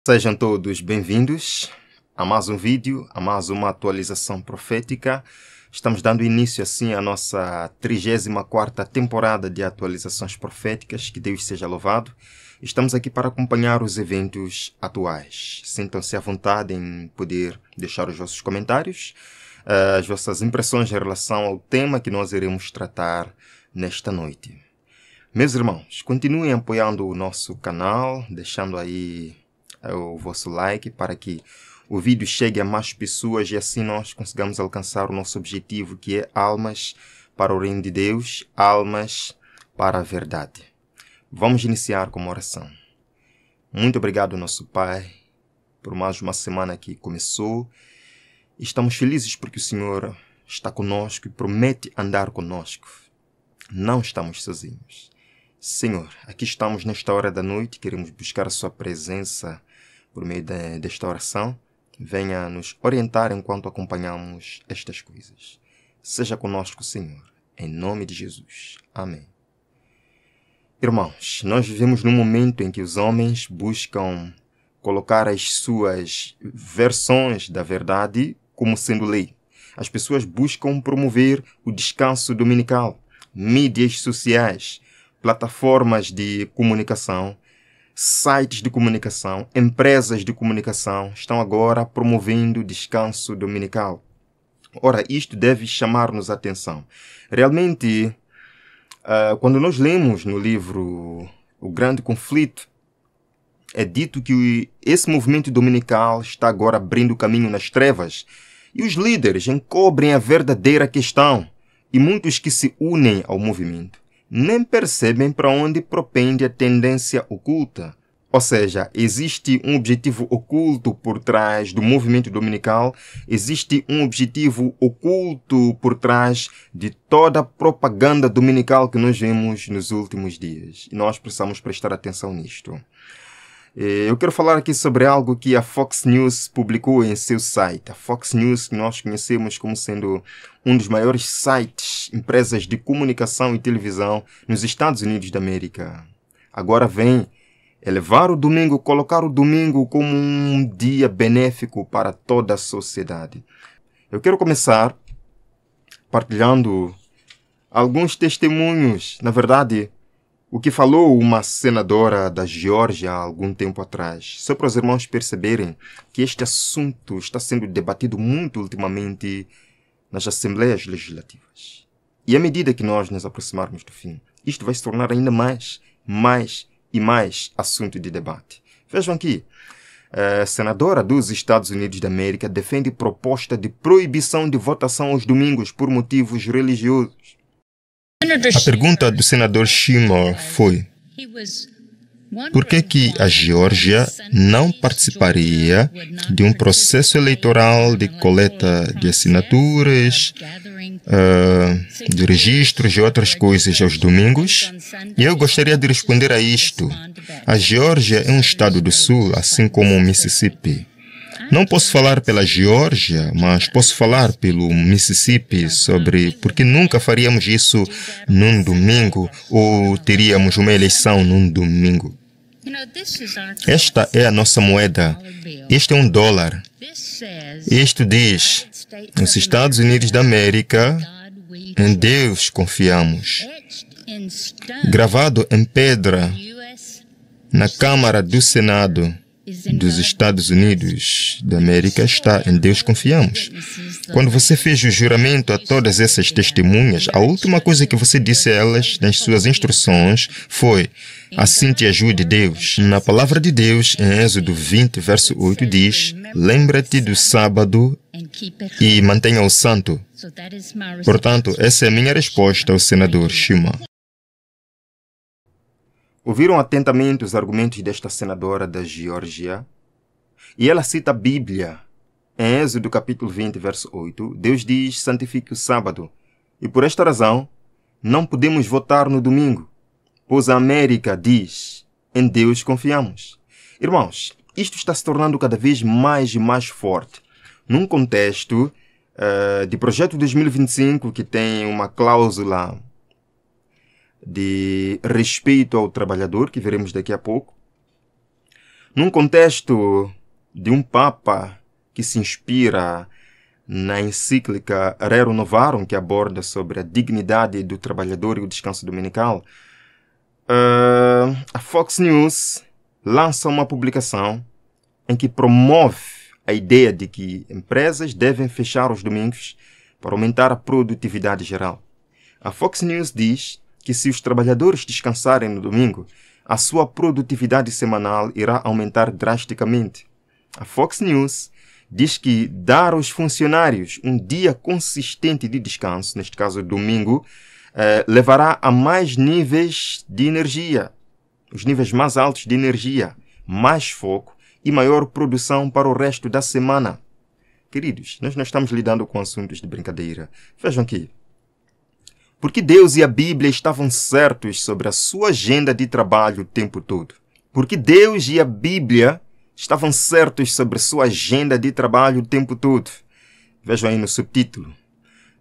Sejam todos bem-vindos a mais um vídeo, a mais uma atualização profética. Estamos dando início assim à nossa 34ª temporada de atualizações proféticas, que Deus seja louvado. Estamos aqui para acompanhar os eventos atuais. Sintam-se à vontade em poder deixar os vossos comentários, as vossas impressões em relação ao tema que nós iremos tratar nesta noite. Meus irmãos, continuem apoiando o nosso canal, deixando aí o vosso like para que o vídeo chegue a mais pessoas e assim nós consigamos alcançar o nosso objetivo, que é almas para o reino de Deus, almas para a verdade. Vamos iniciar com uma oração. Muito obrigado, nosso Pai, por mais uma semana que começou. Estamos felizes porque o Senhor está conosco e promete andar conosco. Não estamos sozinhos. Senhor, aqui estamos nesta hora da noite, queremos buscar a sua presença por meio desta oração. Venha nos orientar enquanto acompanhamos estas coisas. Seja conosco, Senhor, em nome de Jesus. Amém. Irmãos, nós vivemos num momento em que os homens buscam colocar as suas versões da verdade como sendo lei. As pessoas buscam promover o descanso dominical, mídias sociais, plataformas de comunicação, sites de comunicação, empresas de comunicação estão agora promovendo descanso dominical. Ora, isto deve chamar-nos a atenção. Realmente, quando nós lemos no livro O Grande Conflito, é dito que esse movimento dominical está agora abrindo caminho nas trevas e os líderes encobrem a verdadeira questão e muitos que se unem ao movimento nem percebem para onde propende a tendência oculta. Ou seja, existe um objetivo oculto por trás do movimento dominical, existe um objetivo oculto por trás de toda a propaganda dominical que nós vemos nos últimos dias. E nós precisamos prestar atenção nisto. Eu quero falar aqui sobre algo que a Fox News publicou em seu site. A Fox News, que nós conhecemos como sendo um dos maiores sites, empresas de comunicação e televisão nos Estados Unidos da América. Agora vem elevar o domingo, colocar o domingo como um dia benéfico para toda a sociedade. Eu quero começar partilhando alguns testemunhos, na verdade, o que falou uma senadora da Geórgia há algum tempo atrás, só para os irmãos perceberem que este assunto está sendo debatido muito ultimamente nas assembleias legislativas. E à medida que nós nos aproximarmos do fim, isto vai se tornar ainda mais assunto de debate. Vejam aqui, a senadora dos Estados Unidos da América defende proposta de proibição de votação aos domingos por motivos religiosos. A pergunta do senador Schumer foi: por que a Geórgia não participaria de um processo eleitoral de coleta de assinaturas, de registros e outras coisas aos domingos? E eu gostaria de responder a isto. A Geórgia é um estado do sul, assim como o Mississippi. Não posso falar pela Geórgia, mas posso falar pelo Mississippi sobre por que nunca faríamos isso num domingo ou teríamos uma eleição num domingo. Esta é a nossa moeda. Este é $1. Isto diz: nos Estados Unidos da América, em Deus confiamos. Gravado em pedra na Câmara do Senado dos Estados Unidos da América está: em Deus confiamos. Quando você fez o juramento a todas essas testemunhas, a última coisa que você disse a elas nas suas instruções foi: assim te ajude Deus. Na palavra de Deus, em Êxodo 20, verso 8, diz: lembra-te do sábado e mantenha-o santo. Portanto, essa é a minha resposta ao senador Schumer. Ouviram atentamente os argumentos desta senadora da Geórgia? E ela cita a Bíblia. Em Êxodo capítulo 20, verso 8, Deus diz: santifique o sábado. E por esta razão, não podemos votar no domingo, pois a América diz: em Deus confiamos. Irmãos, isto está se tornando cada vez mais e mais forte. Num contexto de Projeto 2025, que tem uma cláusula de respeito ao trabalhador, que veremos daqui a pouco, Num contexto de um Papa que se inspira na encíclica Rerum Novarum, que aborda sobre a dignidade do trabalhador e o descanso dominical, a Fox News lança uma publicação em que promove a ideia de que empresas devem fechar os domingos para aumentar a produtividade geral. A Fox News diz que se os trabalhadores descansarem no domingo, a sua produtividade semanal irá aumentar drasticamente. A Fox News diz que dar aos funcionários um dia consistente de descanso, neste caso domingo, levará a mais níveis de energia, os níveis mais altos de energia, mais foco e maior produção para o resto da semana. Queridos, nós não estamos lidando com assuntos de brincadeira. Vejam aqui. Porque Deus e a Bíblia estavam certos sobre a sua agenda de trabalho o tempo todo. Porque Deus e a Bíblia estavam certos sobre a sua agenda de trabalho o tempo todo. Vejam aí no subtítulo.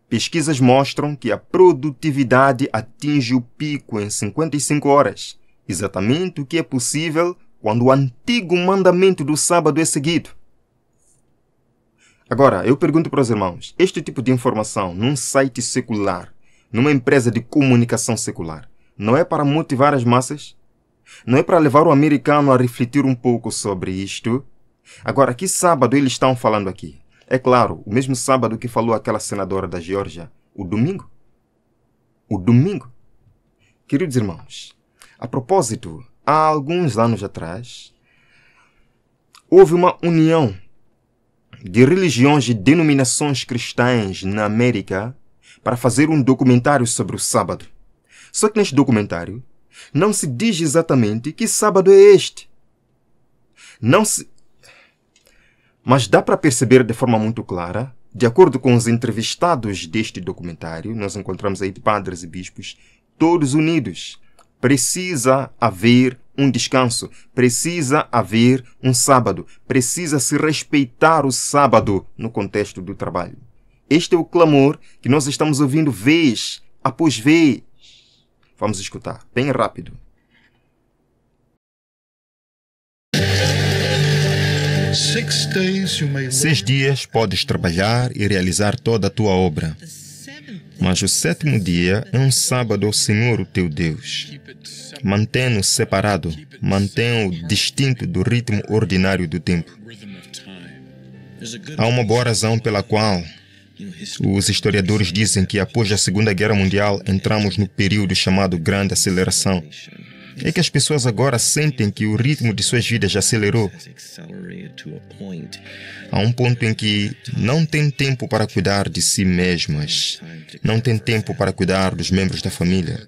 Pesquisas mostram que a produtividade atinge o pico em 55 horas. Exatamente o que é possível quando o antigo mandamento do sábado é seguido. Agora, eu pergunto para os irmãos, este tipo de informação num site secular, numa empresa de comunicação secular, não é para motivar as massas? Não é para levar o americano a refletir um pouco sobre isto? Agora, que sábado eles estão falando aqui? É claro, o mesmo sábado que falou aquela senadora da Geórgia, o domingo. O domingo. Queridos irmãos, a propósito, há alguns anos atrás, houve uma união de religiões e denominações cristãs na América para fazer um documentário sobre o sábado. Só que neste documentário não se diz exatamente que sábado é este. Mas dá para perceber de forma muito clara, de acordo com os entrevistados deste documentário, nós encontramos aí padres e bispos, todos unidos. Precisa haver um descanso, precisa haver um sábado, precisa se respeitar o sábado no contexto do trabalho. Este é o clamor que nós estamos ouvindo vez após vez. Vamos escutar, bem rápido. 6 dias podes trabalhar e realizar toda a tua obra, mas o 7º dia é um sábado ao Senhor, o teu Deus. Mantém-no separado, mantém-o distinto do ritmo ordinário do tempo. Há uma boa razão pela qual os historiadores dizem que após a Segunda Guerra Mundial entramos no período chamado Grande Aceleração. É que as pessoas agora sentem que o ritmo de suas vidas já acelerou. Há um ponto em que não tem tempo para cuidar de si mesmas, não tem tempo para cuidar dos membros da família.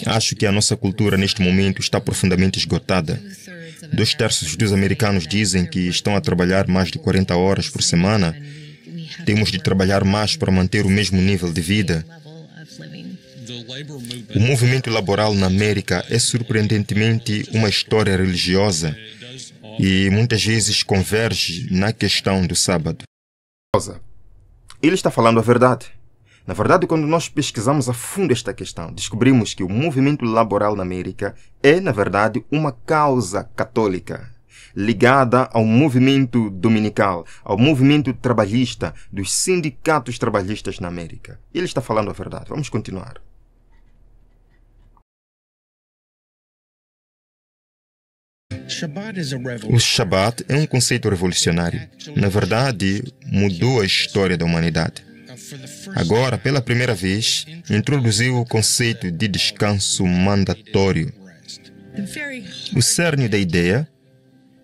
Acho que a nossa cultura neste momento está profundamente esgotada. 2/3 dos americanos dizem que estão a trabalhar mais de 40 horas por semana. Temos de trabalhar mais para manter o mesmo nível de vida. O movimento laboral na América é surpreendentemente uma história religiosa e muitas vezes converge na questão do sábado. Ele está falando a verdade. Na verdade, quando nós pesquisamos a fundo esta questão, descobrimos que o movimento laboral na América é, na verdade, uma causa católica, ligada ao movimento dominical, ao movimento trabalhista, dos sindicatos trabalhistas na América. Ele está falando a verdade. Vamos continuar. O Shabat é um conceito revolucionário. Na verdade, mudou a história da humanidade. Agora, pela primeira vez, introduziu o conceito de descanso mandatório. O cerne da ideia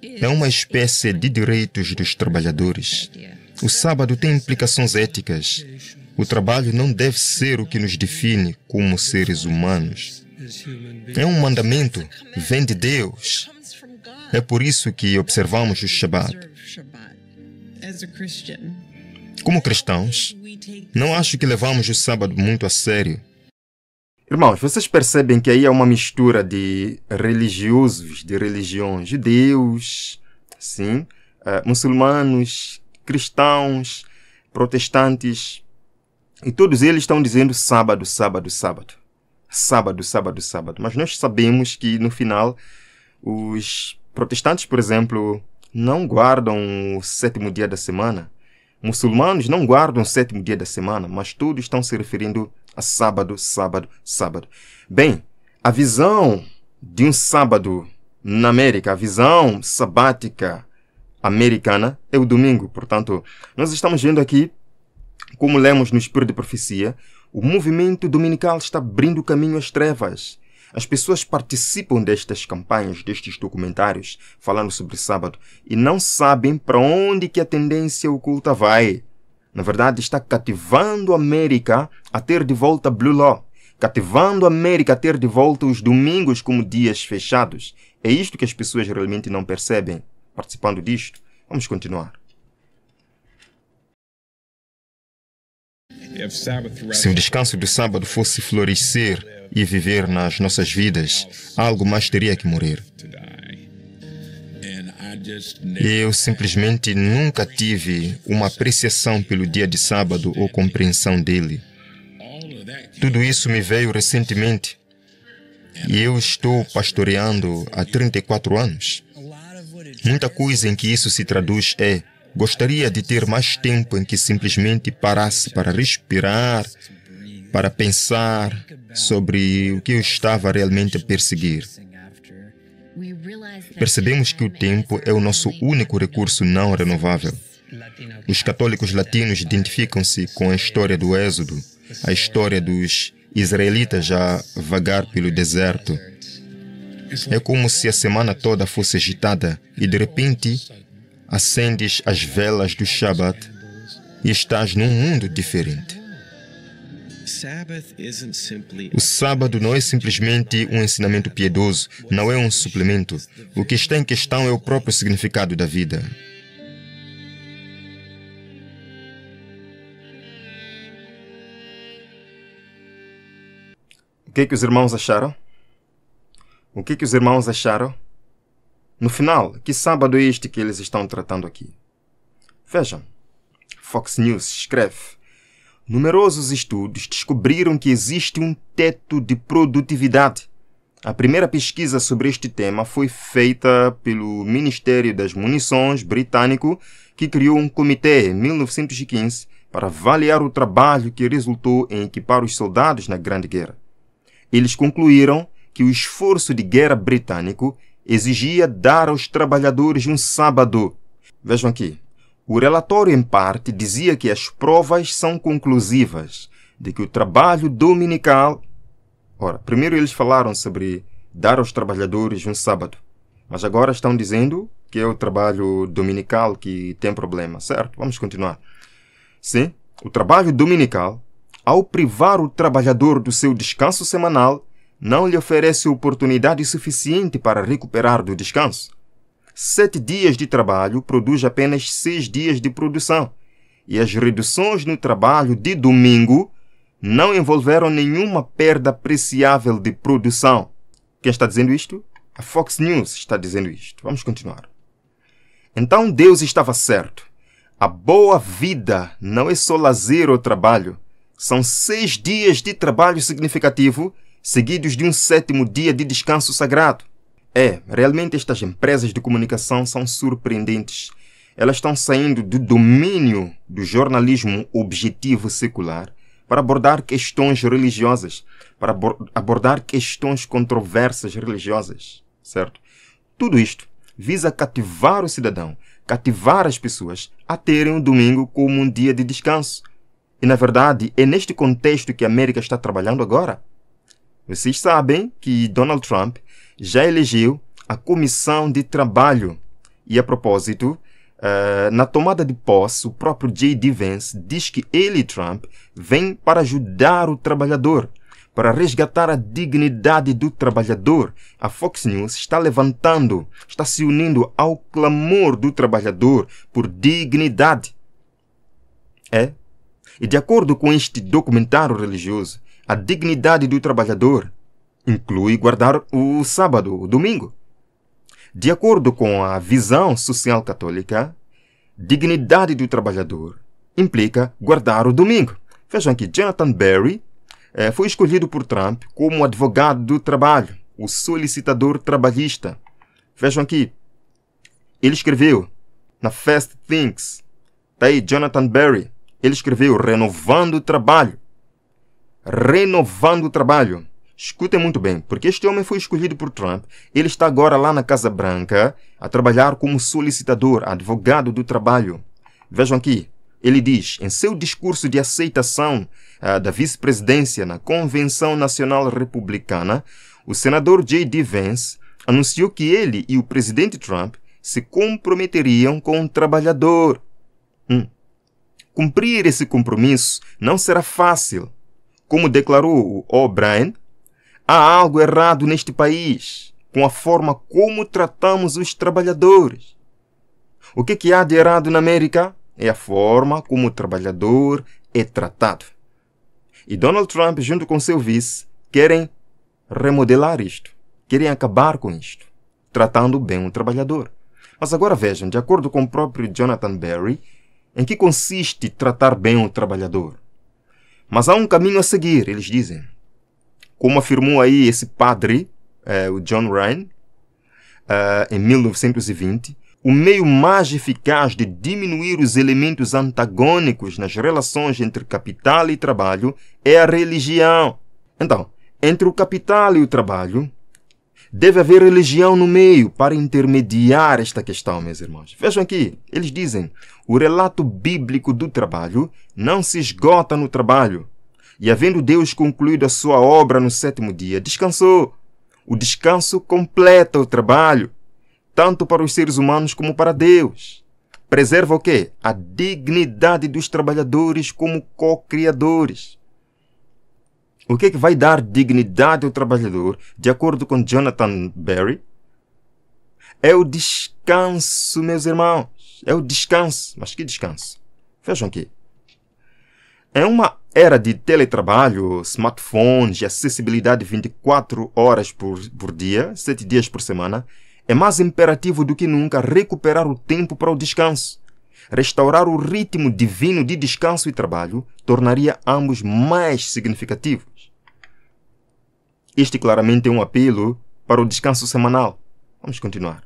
é uma espécie de direitos dos trabalhadores. O sábado tem implicações éticas. O trabalho não deve ser o que nos define como seres humanos. É um mandamento, vem de Deus. É por isso que observamos o Shabat. Como cristãos, não acho que levamos o sábado muito a sério. Irmãos, vocês percebem que aí é uma mistura de religiosos, de religiões, judeus, sim, muçulmanos, cristãos, protestantes, e todos eles estão dizendo sábado, sábado, sábado. Sábado, sábado, sábado. Mas nós sabemos que no final os Protestantes, por exemplo, não guardam o sétimo dia da semana. Muçulmanos não guardam o sétimo dia da semana, mas todos estão se referindo a sábado, sábado, sábado. Bem, a visão de um sábado na América, a visão sabática americana é o domingo. Portanto, nós estamos vendo aqui, como lemos no Espírito de Profecia, o movimento dominical está abrindo caminho às trevas. As pessoas participam destas campanhas, destes documentários, falando sobre sábado, e não sabem para onde que a tendência oculta vai. Na verdade, está cativando a América a ter de volta Blue Law, cativando a América a ter de volta os domingos como dias fechados. É isto que as pessoas realmente não percebem participando disto. Vamos continuar. Se o descanso do sábado fosse florescer e viver nas nossas vidas, algo mais teria que morrer. Eu simplesmente nunca tive uma apreciação pelo dia de sábado ou compreensão dele. Tudo isso me veio recentemente e eu estou pastoreando há 34 anos. Muita coisa em que isso se traduz é: gostaria de ter mais tempo em que simplesmente parasse para respirar, para pensar sobre o que eu estava realmente a perseguir. Percebemos que o tempo é o nosso único recurso não renovável. Os católicos latinos identificam-se com a história do Êxodo, a história dos israelitas a vagar pelo deserto. É como se a semana toda fosse agitada e de repente acendes as velas do Shabat e estás num mundo diferente. O sábado não é simplesmente um ensinamento piedoso, não é um suplemento. O que está em questão é o próprio significado da vida. O que os irmãos acharam? O que os irmãos acharam? No final, que sábado é este que eles estão tratando aqui? Vejam, Fox News escreve: numerosos estudos descobriram que existe um teto de produtividade. A primeira pesquisa sobre este tema foi feita pelo Ministério das Munições britânico, que criou um comitê em 1915 para avaliar o trabalho que resultou em equipar os soldados na Grande Guerra. Eles concluíram que o esforço de guerra britânico exigia dar aos trabalhadores um sábado. Vejam aqui. O relatório, em parte, dizia que as provas são conclusivas de que o trabalho dominical... Ora, primeiro eles falaram sobre dar aos trabalhadores um sábado, mas agora estão dizendo que é o trabalho dominical que tem problema, certo? Vamos continuar. Sim, o trabalho dominical, ao privar o trabalhador do seu descanso semanal, não lhe oferece oportunidade suficiente para recuperar do descanso. 7 dias de trabalho produz apenas 6 dias de produção, e as reduções no trabalho de domingo não envolveram nenhuma perda apreciável de produção. Quem está dizendo isto? A Fox News está dizendo isto. Vamos continuar. Então Deus estava certo. A boa vida não é só lazer ou trabalho. São 6 dias de trabalho significativo, seguidos de um 7º dia de descanso sagrado. Realmente estas empresas de comunicação são surpreendentes. Elas estão saindo do domínio do jornalismo objetivo secular para abordar questões religiosas, para abordar questões controversas religiosas, certo? Tudo isto visa cativar o cidadão, cativar as pessoas a terem o domingo como um dia de descanso. E, na verdade, é neste contexto que a América está trabalhando agora. Vocês sabem que Donald Trump já elegeu a Comissão de Trabalho. E, a propósito, na tomada de posse, o próprio J.D. Vance diz que ele, Trump, vem para ajudar o trabalhador, para resgatar a dignidade do trabalhador. A Fox News está se unindo ao clamor do trabalhador por dignidade. E de acordo com este documentário religioso, a dignidade do trabalhador inclui guardar o sábado, o domingo. De acordo com a visão social católica, dignidade do trabalhador implica guardar o domingo. Vejam que Jonathan Berry foi escolhido por Trump como advogado do trabalho, o solicitador trabalhista. Vejam aqui, Ele escreveu na Fast Things. Está aí Jonathan Berry. Ele escreveu renovando o trabalho. Renovando o trabalho. Escutem muito bem, porque este homem foi escolhido por Trump. Ele está agora lá na Casa Branca a trabalhar como solicitador, advogado do trabalho. Vejam aqui, ele diz, em seu discurso de aceitação da vice-presidência na Convenção Nacional Republicana, o senador J.D. Vance anunciou que ele e o presidente Trump se comprometeriam com o trabalhador. Cumprir esse compromisso não será fácil. Como declarou o O'Brien, há algo errado neste país com a forma como tratamos os trabalhadores. O que há de errado na América é a forma como o trabalhador é tratado. E Donald Trump, junto com seu vice, querem remodelar isto. Querem acabar com isto, tratando bem o trabalhador. Mas agora vejam, de acordo com o próprio Jonathan Berry, em que consiste tratar bem o trabalhador? Mas há um caminho a seguir, eles dizem. Como afirmou aí esse padre, o John Ryan, em 1920, o meio mais eficaz de diminuir os elementos antagônicos nas relações entre capital e trabalho é a religião. Então, entre o capital e o trabalho, deve haver religião no meio para intermediar esta questão, meus irmãos. Vejam aqui, eles dizem, o relato bíblico do trabalho não se esgota no trabalho. E havendo Deus concluído a sua obra no 7º dia, descansou. O descanso completa o trabalho, tanto para os seres humanos como para Deus. Preserva o quê? A dignidade dos trabalhadores como co-criadores. O que vai dar dignidade ao trabalhador, de acordo com Jonathan Berry? É o descanso, meus irmãos. É o descanso. Mas que descanso? Vejam aqui. Em uma era de teletrabalho, smartphones e acessibilidade 24 horas por dia, 7 dias por semana, é mais imperativo do que nunca recuperar o tempo para o descanso. Restaurar o ritmo divino de descanso e trabalho tornaria ambos mais significativos. Este claramente é um apelo para o descanso semanal. Vamos continuar.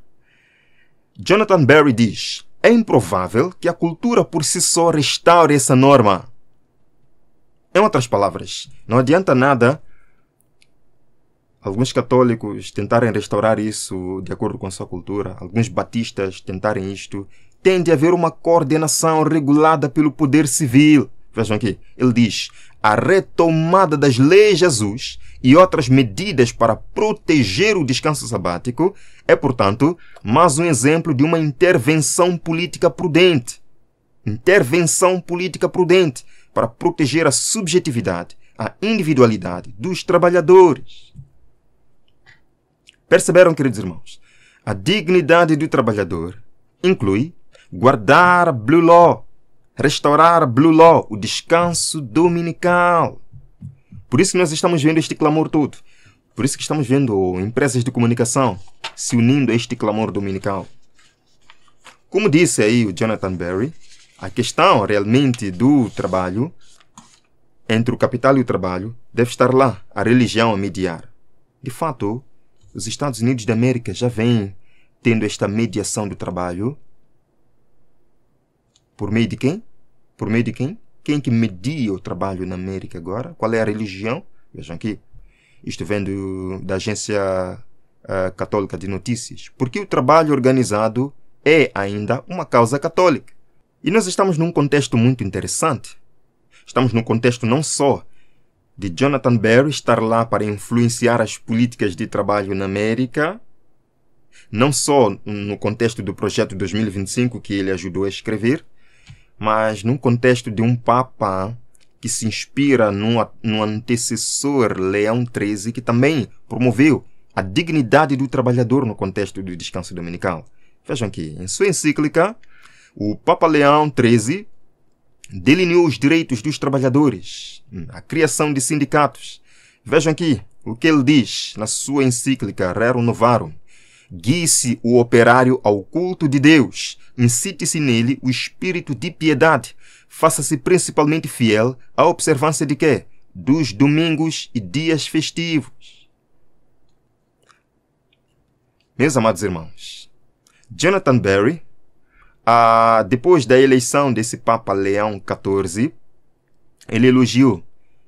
Jonathan Berry diz, é improvável que a cultura por si só restaure essa norma. Em outras palavras, não adianta nada alguns católicos tentarem restaurar isso de acordo com a sua cultura, alguns batistas tentarem isto. Tem de haver uma coordenação regulada pelo poder civil. Vejam aqui, ele diz, a retomada das leis Jesus e outras medidas para proteger o descanso sabático é, portanto, mais um exemplo de uma intervenção política prudente. Intervenção política prudente para proteger a subjetividade, a individualidade dos trabalhadores. Perceberam, queridos irmãos? A dignidade do trabalhador inclui guardar a Blue Law, restaurar a Blue Law, o descanso dominical. Por isso que nós estamos vendo este clamor todo. Por isso que estamos vendo empresas de comunicação se unindo a este clamor dominical. Como disse aí o Jonathan Berry, a questão realmente do trabalho, entre o capital e o trabalho, deve estar lá, a religião a mediar. De fato, os Estados Unidos da América já vêm tendo esta mediação do trabalho. Por meio de quem? Por meio de quem? Quem que media o trabalho na América agora? Qual é a religião? Vejam aqui. Isto vem da Agência Católica de Notícias. Porque o trabalho organizado é ainda uma causa católica. E nós estamos num contexto muito interessante. Estamos num contexto não só de Jonathan Berry estar lá para influenciar as políticas de trabalho na América, não só no contexto do projeto 2025 que ele ajudou a escrever, mas num contexto de um Papa que se inspira no antecessor Leão XIII, que também promoveu a dignidade do trabalhador no contexto do descanso dominical. Vejam aqui, em sua encíclica, o Papa Leão XIII delineou os direitos dos trabalhadores, a criação de sindicatos. Vejam aqui o que ele diz na sua encíclica Rerum Novarum. Guie-se o operário ao culto de Deus, incite-se nele o espírito de piedade, faça-se principalmente fiel à observância de quê? Dos domingos e dias festivos. Meus amados irmãos, Jonathan Berry, depois da eleição desse Papa Leão XIV, ele elogiou.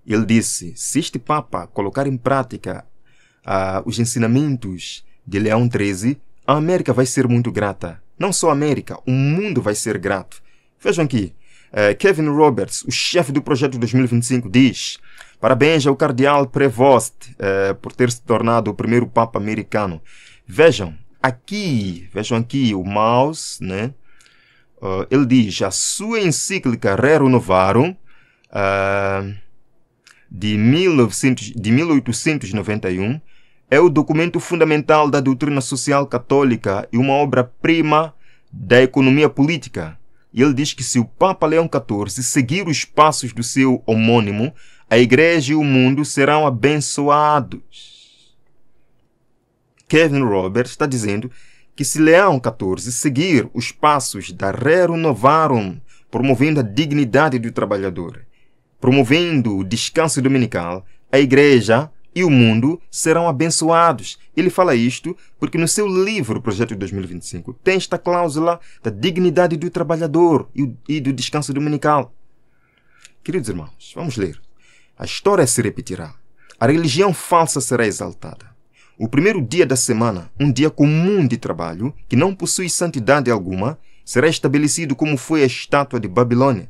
Ele disse, se este Papa colocar em prática os ensinamentos de Leão XIII, a América vai ser muito grata. Não só a América, o mundo vai ser grato. Vejam aqui, Kevin Roberts, o chefe do Projeto 2025, diz: parabéns ao Cardeal Prevost por ter se tornado o primeiro Papa americano. Vejam aqui o mouse, né? Ele diz, a sua encíclica Rerum Novarum, de 1891, é o documento fundamental da doutrina social católica e uma obra-prima da economia política. E ele diz que se o Papa Leão XIV seguir os passos do seu homônimo, a Igreja e o mundo serão abençoados. Kevin Roberts está dizendo que se Leão XIV seguir os passos da Rerum Novarum, promovendo a dignidade do trabalhador, promovendo o descanso dominical, a Igreja e o mundo serão abençoados. Ele fala isto porque no seu livro Projeto 2025 tem esta cláusula da dignidade do trabalhador e do descanso dominical. Queridos irmãos, vamos ler. A história se repetirá. A religião falsa será exaltada. O primeiro dia da semana, um dia comum de trabalho, que não possui santidade alguma, será estabelecido como foi a estátua de Babilônia.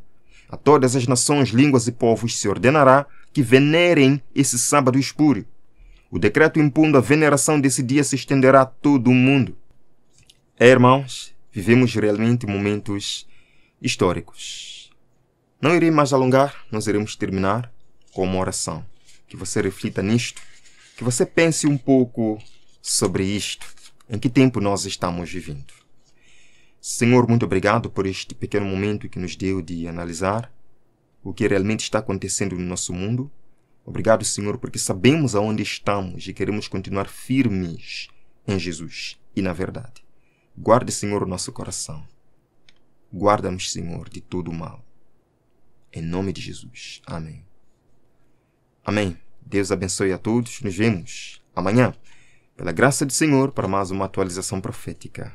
A todas as nações, línguas e povos se ordenará que venerem esse sábado espúrio. O decreto impondo a veneração desse dia se estenderá a todo o mundo. Irmãos, vivemos realmente momentos históricos. Não irei mais alongar, nós iremos terminar com uma oração. Que você reflita nisto, que você pense um pouco sobre isto, em que tempo nós estamos vivendo. Senhor, muito obrigado por este pequeno momento que nos deu de analisar o que realmente está acontecendo no nosso mundo. Obrigado, Senhor, porque sabemos aonde estamos e queremos continuar firmes em Jesus e na verdade. Guarde, Senhor, o nosso coração. Guarda-nos, Senhor, de todo o mal. Em nome de Jesus. Amém. Amém. Deus abençoe a todos. Nos vemos amanhã, pela graça do Senhor, para mais uma atualização profética.